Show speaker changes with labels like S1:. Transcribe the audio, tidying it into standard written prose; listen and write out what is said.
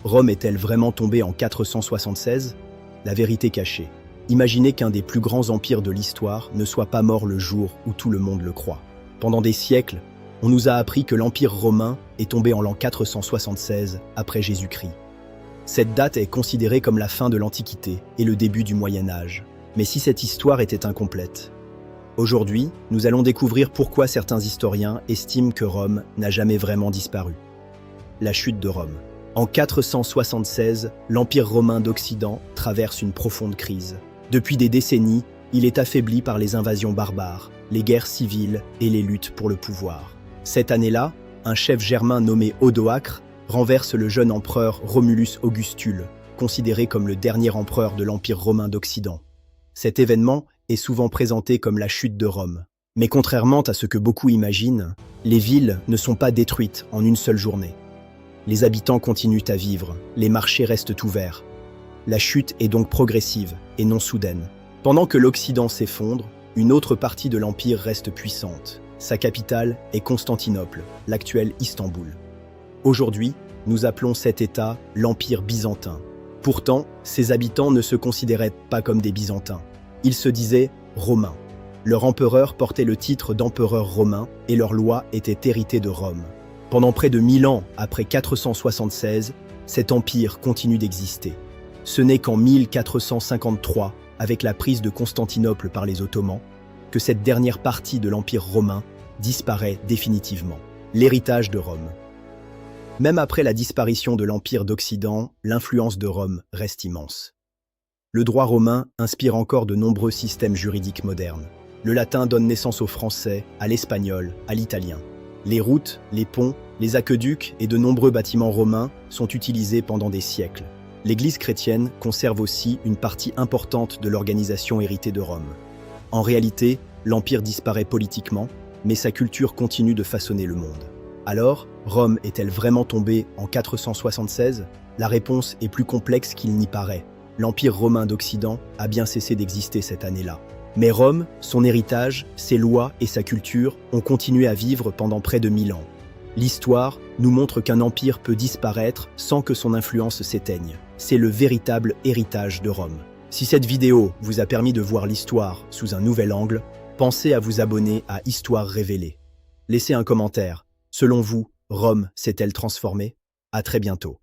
S1: Rome est-elle vraiment tombée en 476? La vérité cachée. Imaginez qu'un des plus grands empires de l'histoire ne soit pas mort le jour où tout le monde le croit. Pendant des siècles, on nous a appris que l'Empire romain est tombé en l'an 476 après Jésus-Christ. Cette date est considérée comme la fin de l'Antiquité et le début du Moyen Âge. Mais si cette histoire était incomplète? Aujourd'hui, nous allons découvrir pourquoi certains historiens estiment que Rome n'a jamais vraiment disparu. La chute de Rome. En 476, l'Empire romain d'Occident traverse une profonde crise. Depuis des décennies, il est affaibli par les invasions barbares, les guerres civiles et les luttes pour le pouvoir. Cette année-là, un chef germain nommé Odoacre renverse le jeune empereur Romulus Augustule, considéré comme le dernier empereur de l'Empire romain d'Occident. Cet événement est souvent présenté comme la chute de Rome. Mais contrairement à ce que beaucoup imaginent, les villes ne sont pas détruites en une seule journée. Les habitants continuent à vivre, les marchés restent ouverts. La chute est donc progressive et non soudaine. Pendant que l'Occident s'effondre, une autre partie de l'Empire reste puissante. Sa capitale est Constantinople, l'actuel Istanbul. Aujourd'hui, nous appelons cet État l'Empire byzantin. Pourtant, ses habitants ne se considéraient pas comme des Byzantins. Ils se disaient romains. Leur empereur portait le titre d'empereur romain et leurs lois étaient héritées de Rome. Pendant près de 1000 ans après 476, cet empire continue d'exister. Ce n'est qu'en 1453, avec la prise de Constantinople par les Ottomans, que cette dernière partie de l'Empire romain disparaît définitivement. L'héritage de Rome. Même après la disparition de l'Empire d'Occident, l'influence de Rome reste immense. Le droit romain inspire encore de nombreux systèmes juridiques modernes. Le latin donne naissance au français, à l'espagnol, à l'italien. Les routes, les ponts, les aqueducs et de nombreux bâtiments romains sont utilisés pendant des siècles. L'Église chrétienne conserve aussi une partie importante de l'organisation héritée de Rome. En réalité, l'Empire disparaît politiquement, mais sa culture continue de façonner le monde. Alors, Rome est-elle vraiment tombée en 476? La réponse est plus complexe qu'il n'y paraît. L'Empire romain d'Occident a bien cessé d'exister cette année-là. Mais Rome, son héritage, ses lois et sa culture ont continué à vivre pendant près de 1000 ans. L'histoire nous montre qu'un empire peut disparaître sans que son influence s'éteigne. C'est le véritable héritage de Rome. Si cette vidéo vous a permis de voir l'histoire sous un nouvel angle, pensez à vous abonner à Histoire Révélée. Laissez un commentaire. Selon vous, Rome s'est-elle transformée? À très bientôt.